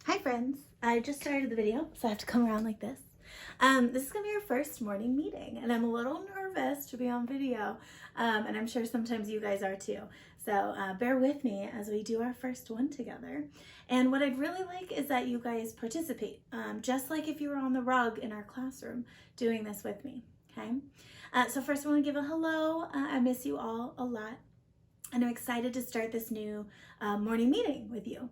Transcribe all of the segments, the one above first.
Hi friends, I just started the video, so I have to come around like this. This is gonna be our first morning meeting, and I'm a little nervous to be on video, and I'm sure sometimes you guys are too. So bear with me as we do our first one together. And what I'd really like is that you guys participate, just like if you were on the rug in our classroom doing this with me, okay? So first I wanna give a hello. I miss you all a lot, and I'm excited to start this new morning meeting with you.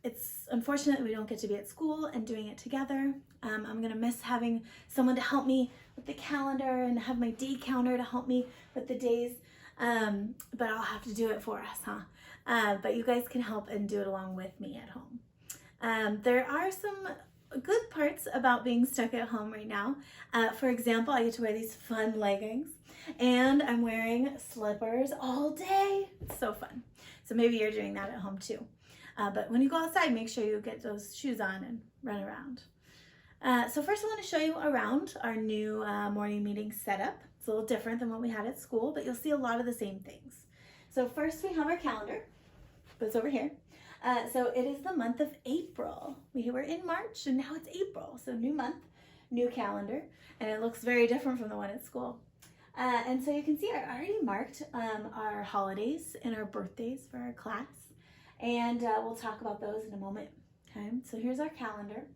It's unfortunate that we don't get to be at school and doing it together. I'm gonna miss having someone to help me with the calendar and have my day counter to help me with the days, but I'll have to do it for us, huh? But you guys can help and do it along with me at home. There are some good parts about being stuck at home right now. For example, I get to wear these fun leggings and I'm wearing slippers all day. It's so fun. So maybe you're doing that at home too. But when you go outside, make sure you get those shoes on and run around. So first I want to show you around our new morning meeting setup. It's a little different than what we had at school, but you'll see a lot of the same things. So first we have our calendar, that's over here. So it is the month of April. We were in March and now it's April. So new month, new calendar, and it looks very different from the one at school. And so you can see I already marked our holidays and our birthdays for our class. And we'll talk about those in a moment. Okay, so here's our calendar.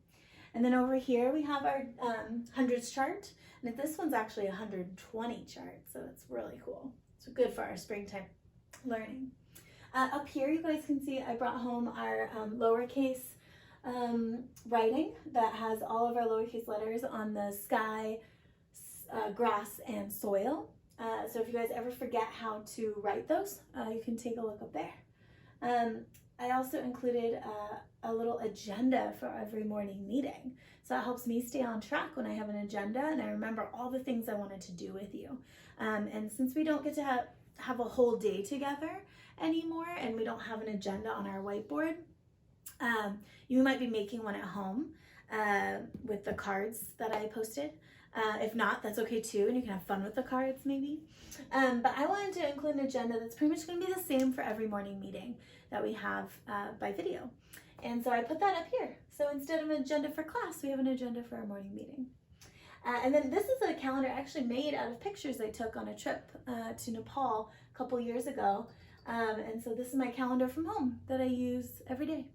And then over here we have our hundreds chart. And this one's actually a 120 chart, so it's really cool. So good for our springtime learning. Up here you guys can see I brought home our lowercase writing that has all of our lowercase letters on the sky, grass, and soil. So if you guys ever forget how to write those, you can take a look up there. I also included a little agenda for every morning meeting. So it helps me stay on track when I have an agenda and I remember all the things I wanted to do with you. And since we don't get to have a whole day together anymore and we don't have an agenda on our whiteboard, you might be making one at home with the cards that I posted. If not, that's okay too, and you can have fun with the cards maybe. But I wanted to include an agenda that's pretty much going to be the same for every morning meeting that we have by video. And so I put that up here. So instead of an agenda for class, we have an agenda for our morning meeting. And then this is a calendar actually made out of pictures I took on a trip to Nepal a couple years ago. And so this is my calendar from home that I use every day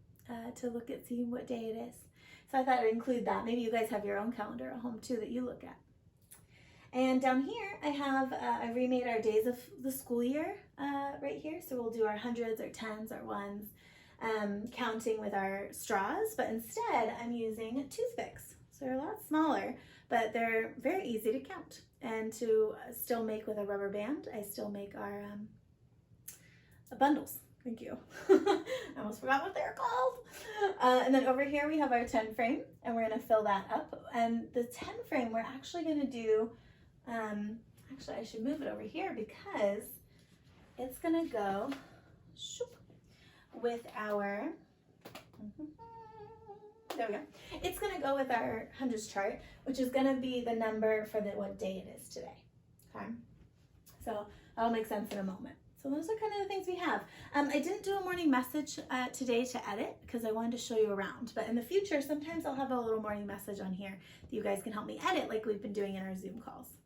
to look at, see what day it is. So I thought I'd include that. Maybe you guys have your own calendar at home too that you look at. And down here I have, I remade our days of the school year right here. So we'll do our hundreds, our tens, our ones, counting with our straws, but instead I'm using toothpicks. So they're a lot smaller, but they're very easy to count. And to still make with a rubber band, I still make our bundles. Thank you. I almost forgot what they're called. And then over here we have our 10 frame and we're gonna fill that up. And the 10 frame, we're actually gonna do, actually I should move it over here because it's gonna go with our, there we go. It's gonna go with our hundreds chart, which is gonna be the number for what day it is today, okay? So that'll make sense in a moment. So those are kind of the things we have. I didn't do a morning message today to edit because I wanted to show you around. But in the future, sometimes I'll have a little morning message on here that you guys can help me edit like we've been doing in our Zoom calls.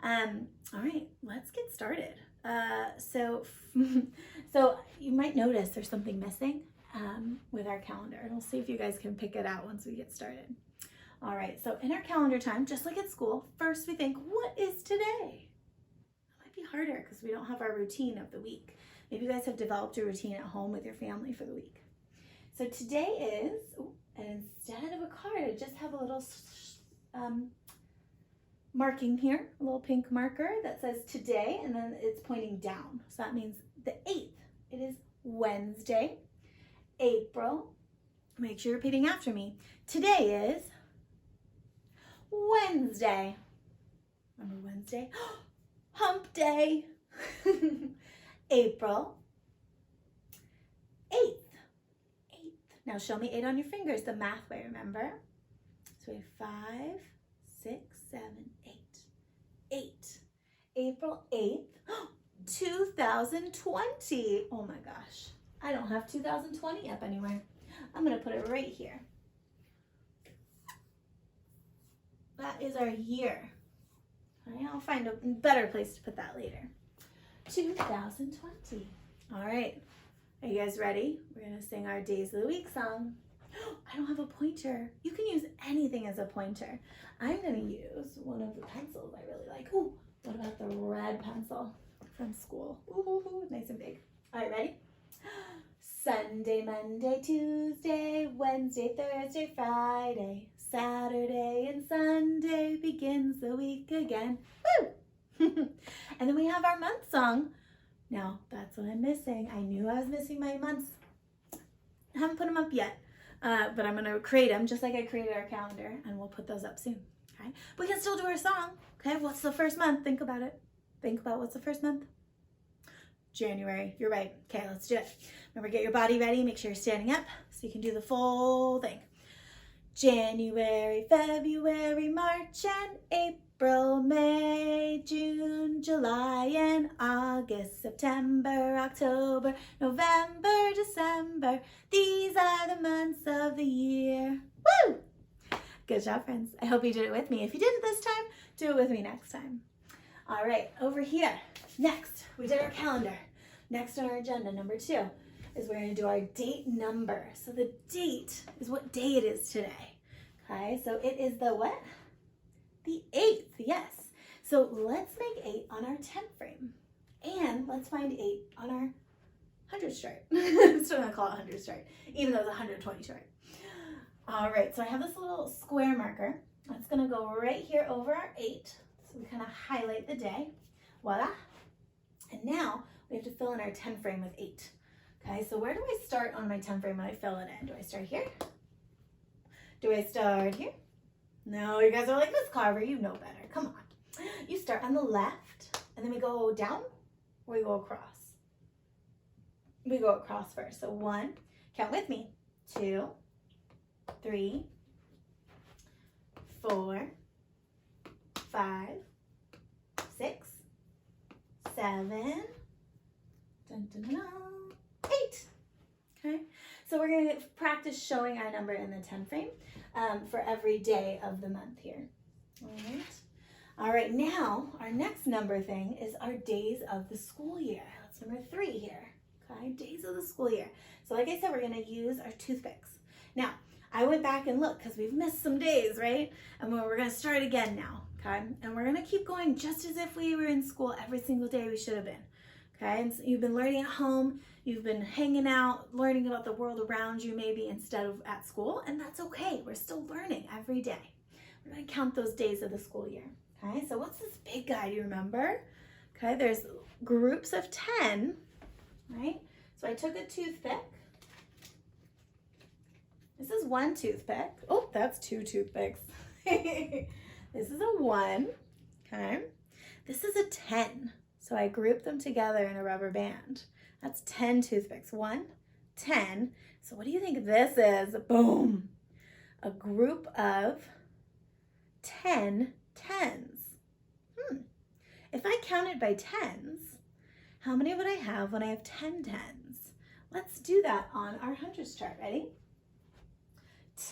All right, let's get started. So you might notice there's something missing with our calendar. And we'll see if you guys can pick it out once we get started. All right, so in our calendar time, just like at school, first we think, what is today? Be harder because we don't have our routine of the week. Maybe you guys have developed a routine at home with your family for the week. So today is, and instead of a card, I just have a little marking here, a little pink marker that says today, and then it's pointing down. So that means the 8th. It is Wednesday, April. Make sure you're repeating after me. Today is Wednesday. Remember Wednesday? Hump day. April 8th. Now show me 8 on your fingers, the math way, remember? So we have 5, 6, 7, 8. 8. April 8th, 2020. Oh my gosh. I don't have 2020 up anywhere. I'm going to put it right here. That is our year. All right, I'll find a better place to put that later. 2020. All right, are you guys ready? We're going to sing our Days of the Week song. I don't have a pointer. You can use anything as a pointer. I'm going to use one of the pencils I really like. Ooh, what about the red pencil from school? Ooh, nice and big. All right, ready? Sunday, Monday, Tuesday, Wednesday, Thursday, Friday, Saturday, and Sunday begins the week again. Woo! And then we have our month song. Now, that's what I'm missing. I knew I was missing my months. I haven't put them up yet. But I'm going to create them just like I created our calendar, and we'll put those up soon. Okay? We can still do our song. Okay? What's the first month? Think about it. Think about what's the first month? January. You're right. Okay, let's do it. Remember, get your body ready. Make sure you're standing up so you can do the full thing. January, February, March, and April, May, June, July, and August, September, October, November, December. These are the months of the year. Woo! Good job, friends. I hope you did it with me. If you didn't this time, do it with me next time. All right, over here. Next, we did our calendar. Next on our agenda, number 2, is we're going to do our date number. So the date is what day it is today. Okay, so it is the what? The 8th, yes. So let's make 8 on our 10 frame. And let's find 8 on our 100 chart. I'm still going to call it 100 chart, even though it's 120 chart. All right, so I have this little square marker. That's going to go right here over our 8. So we kind of highlight the day. Voila. And now we have to fill in our 10 frame with 8. Okay, so where do I start on my 10 frame when I fill it in? Do I start here? Do I start here? No, you guys are like, Miss Carver, you know better. Come on. You start on the left, and then we go down, or we go across. We go across first. So 1, count with me. 2, 3, 4, 5, 6, 7, dun, dun, dun, dun, 8. Okay, so we're going to practice showing our number in the 10 frame for every day of the month here. All right, now our next number thing is our days of the school year. That's number 3 here. Okay, days of the school year. So like I said, we're going to use our toothpicks. Now, I went back and looked because we've missed some days, right? And we're going to start again now, okay? And we're going to keep going just as if we were in school every single day we should have been, okay? And so you've been learning at home, you've been hanging out, learning about the world around you maybe instead of at school, and that's okay. We're still learning every day. We're going to count those days of the school year, okay? So what's this big guy, do you remember? Okay, there's groups of 10, right? So I took a toothpick. This is 1 toothpick. Oh, that's 2 toothpicks. This is a 1, okay? This is a 10. So I grouped them together in a rubber band. That's 10 toothpicks. 1, 10. So what do you think this is? Boom. A group of 10 tens. If I counted by tens, how many would I have when I have 10 tens? Let's do that on our hundreds chart. Ready?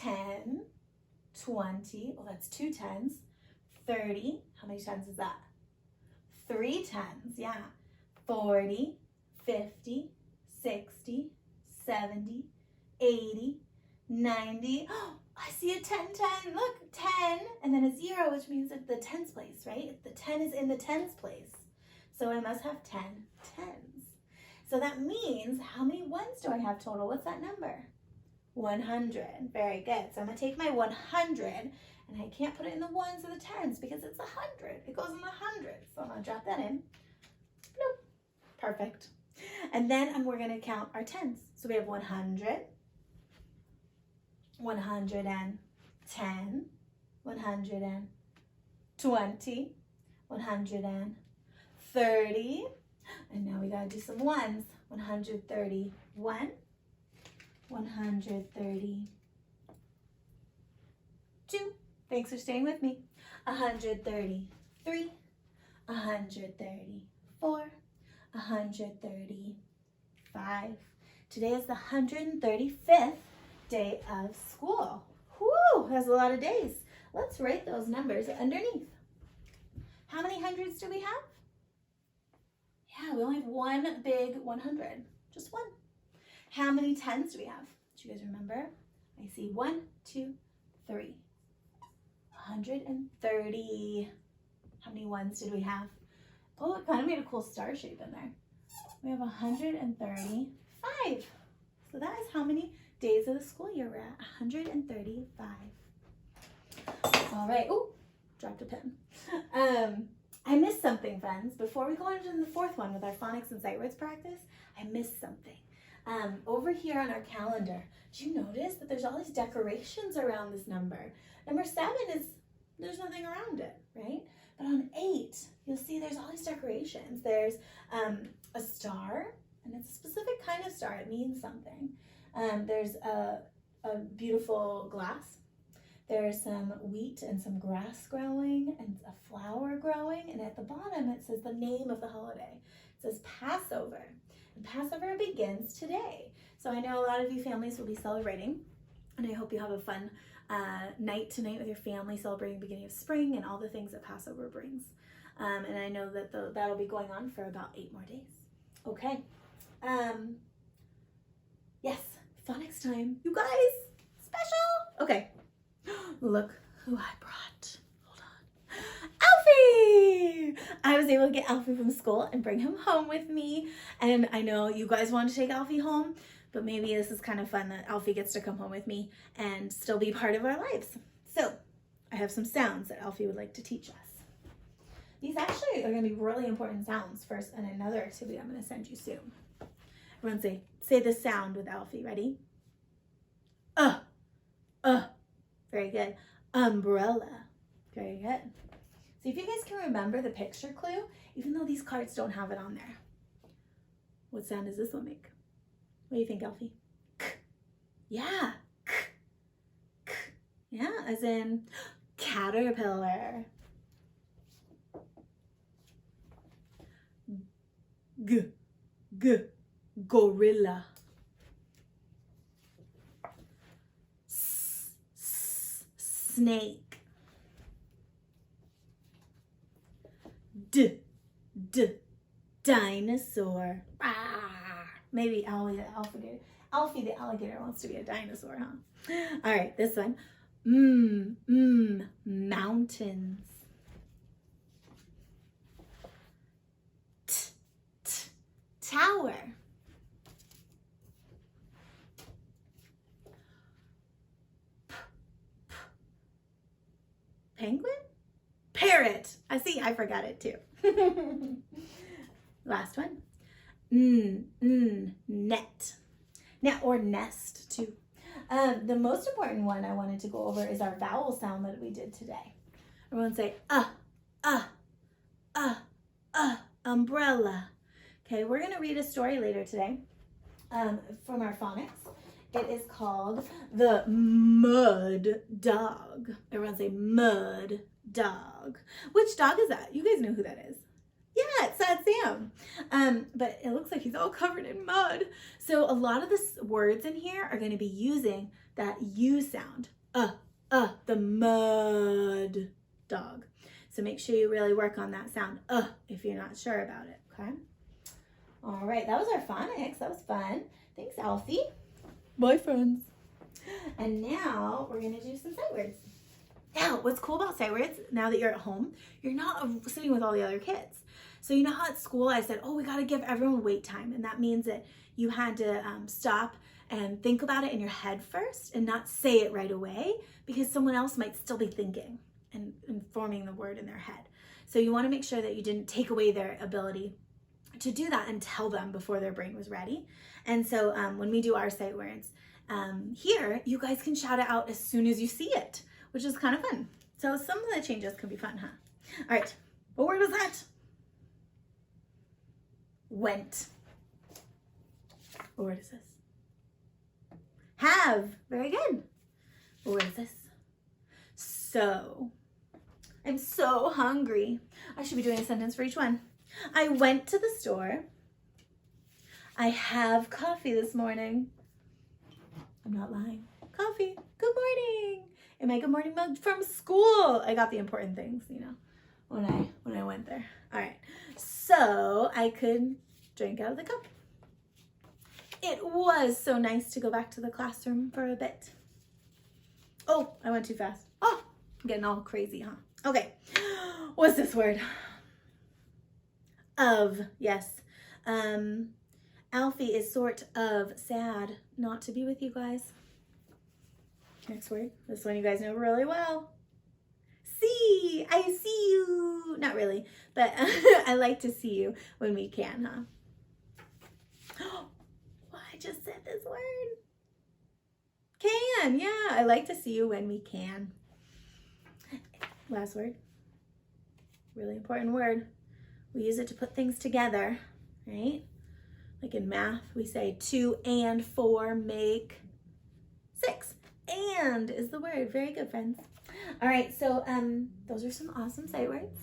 10, 20, well that's 2 tens, 30, how many tens is that? 3 tens, yeah, 40, 50, 60, 70, 80, 90, oh, I see a 10, 10, look, 10, and then a 0, which means that the tens place, right? The 10 is in the tens place, so I must have 10 tens. So that means, how many ones do I have total? What's that number? 100. Very good. So I'm going to take my 100, and I can't put it in the ones or the tens because it's 100. It goes in the hundreds. So I'm going to drop that in. Nope. Perfect. And then we're going to count our tens. So we have 100, 110, 120, 130, and now we got to do some ones. 131, 132. Thanks for staying with me. 133, 134, 135. Today is the 135th day of school. Whew, that's a lot of days. Let's write those numbers underneath. How many hundreds do we have? Yeah, we only have one big 100, just one. How many tens do we have? Do you guys remember? I see 1, 2, 3. 130. How many ones did we have? Oh, it kind of made a cool star shape in there. We have 135. So that is how many days of the school year we're at. 135. All right. Oh, dropped a pen. I missed something, friends. Before we go on to the fourth one with our phonics and sight words practice, I missed something. Over here on our calendar, did you notice that there's all these decorations around this number? Number 7 is, there's nothing around it, right? But on 8, you'll see there's all these decorations. There's a star, and it's a specific kind of star. It means something. There's a beautiful glass. There's some wheat and some grass growing and a flower growing. And at the bottom, it says the name of the holiday. It says Passover. And Passover begins today. So I know a lot of you families will be celebrating. And I hope you have a fun night tonight with your family, celebrating the beginning of spring and all the things that Passover brings. And I know that that'll be going on for about 8 more days. Okay. Yes, phonics time. You guys, special. Okay. Look who I brought. Hold on. Alfie! I was able to get Alfie from school and bring him home with me. And I know you guys want to take Alfie home, but maybe this is kind of fun that Alfie gets to come home with me and still be part of our lives. So I have some sounds that Alfie would like to teach us. These actually are going to be really important sounds first and another activity I'm going to send you soon. Everyone say the sound with Alfie. Ready? Very good. Umbrella. Very good. So if you guys can remember the picture clue, even though these cards don't have it on there, what sound does this one make? What do you think, Alfie? K. Yeah. K. K. Yeah, as in caterpillar. G. G. Gorilla. Snake. Dinosaur. Maybe Alfie the alligator wants to be a dinosaur, huh? All right, this one. Mountains. Tower. Penguin? Parrot. I forgot it too. Last one. Net. Now, or nest too. The most important one I wanted to go over is our vowel sound that we did today. Everyone say, umbrella. Okay, we're going to read a story later today from our phonics. It is called The Mud Dog. Everyone say mud dog. Which dog is that? You guys know who that is. Yeah, it's Sad Sam. But it looks like he's all covered in mud. So a lot of the words in here are going to be using that U sound. The mud dog. So make sure you really work on that sound, if you're not sure about it, okay? All right, that was our phonics. That was fun. Thanks, Alfie. Bye, friends. And now we're going to do some sight words. Now, what's cool about sight words, now that you're at home, you're not sitting with all the other kids. So you know how at school I said, we got to give everyone wait time. And that means that you had to stop and think about it in your head first and not say it right away because someone else might still be thinking and forming the word in their head. So you want to make sure that you didn't take away their ability to do that and tell them before their brain was ready. And so when we do our sight words here, you guys can shout it out as soon as you see it, which is kind of fun. So some of the changes could be fun, huh? All right, what word was that? Went. What word is this? Have. Very good. What word is this? So. I'm so hungry. I should be doing a sentence for each one. I went to the store. I have coffee this morning. I'm not lying. coffee, good morning. And my good morning mug from school. I got the important things, you know, when I went there. All right, so I could drink out of the cup. It was so nice to go back to the classroom for a bit. Oh, I went too fast. Oh, I'm getting all crazy, huh? Okay, what's this word? Of, yes. Alfie is sort of sad not to be with you guys. Next word. This one you guys know really well. See, I see you. Not really, but I like to see you when we can, huh? Well, I just said this word. Can, yeah. I like to see you when we can. Last word. Really important word. We use it to put things together, right? Like in math, we say 2 and 4 make 6. And is the word. Very good, friends. All right, so those are some awesome sight words.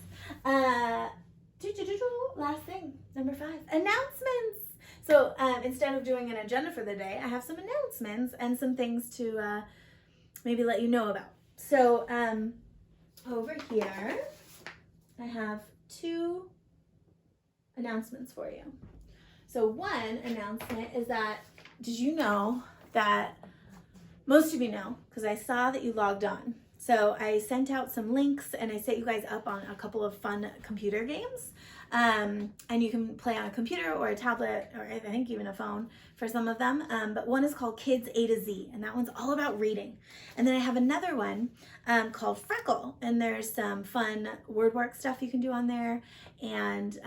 Last thing, number 5, announcements. So instead of doing an agenda for the day, I have some announcements and some things to maybe let you know about. So over here, I have 2 announcements for you. So one announcement is that, did you know that, most of you know, because I saw that you logged on. So I sent out some links and I set you guys up on a couple of fun computer games. And you can play on a computer or a tablet or I think even a phone for some of them. But one is called Kids A to Z, and that one's all about reading. And then I have another one called Freckle, and there's some fun word work stuff you can do on there. And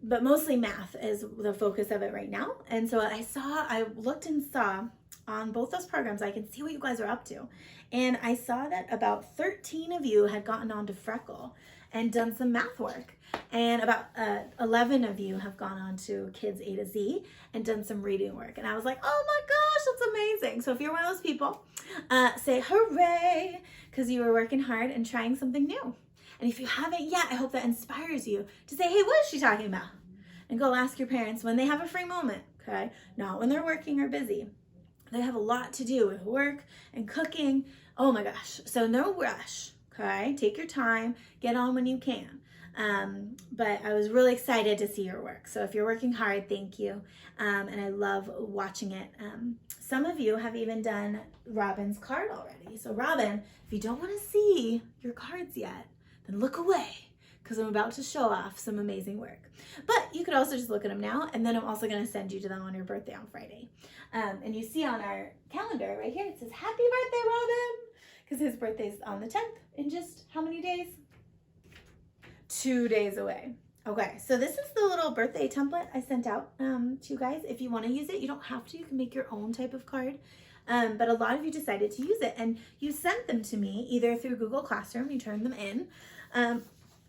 but mostly math is the focus of it right now. And so I looked and saw on both those programs, I can see what you guys are up to. And I saw that about 13 of you had gotten onto Freckle and done some math work. And about 11 of you have gone on to Kids A to Z and done some reading work. And I was like, oh my gosh, that's amazing. So if you're one of those people, say hooray, because you were working hard and trying something new. And if you haven't yet, I hope that inspires you to say, hey, what is she talking about? And go ask your parents when they have a free moment, okay? Not when they're working or busy. They have a lot to do with work and cooking. Oh my gosh. So no rush, okay? Take your time, get on when you can. But I was really excited to see your work. So if you're working hard, thank you. And I love watching it. Some of you have even done Robin's card already. So Robin, if you don't want to see your cards yet, then look away, because I'm about to show off some amazing work. But you could also just look at them now, and then I'm also going to send you to them on your birthday on Friday. And you see on our calendar right here, it says, happy birthday, Robin, because his birthday's on the 10th in just how many days? 2 days away. Okay, so this is the little birthday template I sent out to you guys. If you want to use it, you don't have to. You can make your own type of card. But a lot of you decided to use it, and you sent them to me either through Google Classroom, you turned them in,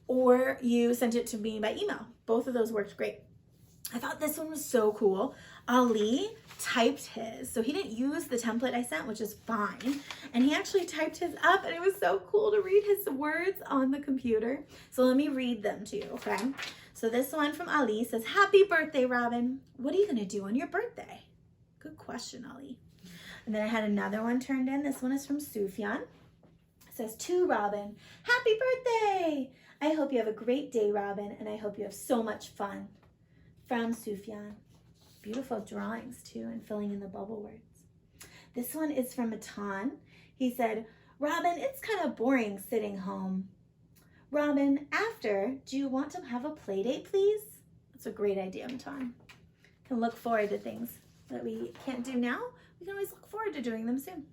or you sent it to me by email. Both of those worked great. I thought this one was so cool. Ali typed his, so he didn't use the template I sent, which is fine, and he actually typed his up, and it was so cool to read his words on the computer. So let me read them to you, okay? So this one from Ali says, happy birthday, Robin. What are you gonna do on your birthday? Good question, Ali. And then I had another one turned in. This one is from Sufyan. It says, to Robin, happy birthday. I hope you have a great day, Robin, and I hope you have so much fun. From Sufyan. Beautiful drawings too, and filling in the bubble words. This one is from Matan. He said, Robin, it's kind of boring sitting home. Robin, after, do you want to have a play date, please? That's a great idea, Matan. Can look forward to things that we can't do now. We can always look forward to doing them soon.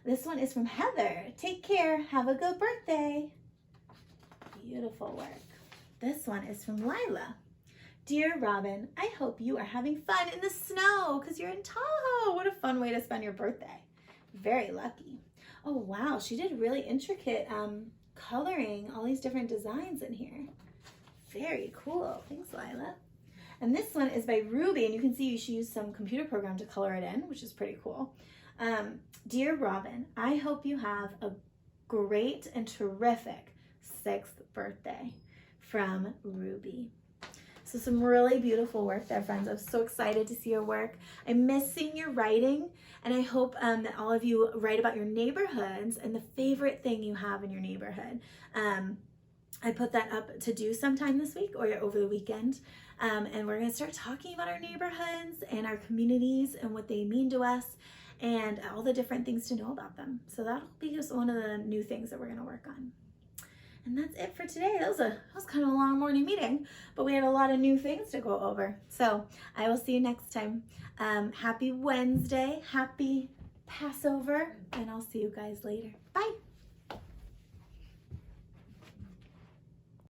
This one is from Heather. Take care. Have a good birthday. Beautiful work. This one is from Lila. Dear Robin, I hope you are having fun in the snow because you're in Tahoe. What a fun way to spend your birthday. Very lucky. Oh, wow. She did really intricate coloring, all these different designs in here. Very cool. Thanks, Lila. And this one is by Ruby, and you can see she used some computer program to color it in, which is pretty cool. Dear Robin, I hope you have a great and terrific 6th birthday, from Ruby. So some really beautiful work there, friends. I'm so excited to see your work. I miss seeing your writing, and I hope that all of you write about your neighborhoods and the favorite thing you have in your neighborhood. I put that up to do sometime this week or over the weekend. And we're going to start talking about our neighborhoods and our communities and what they mean to us and all the different things to know about them. So that'll be just one of the new things that we're going to work on. And that's it for today. That was kind of a long morning meeting, but we had a lot of new things to go over. So I will see you next time. Happy Wednesday, happy Passover, and I'll see you guys later. Bye.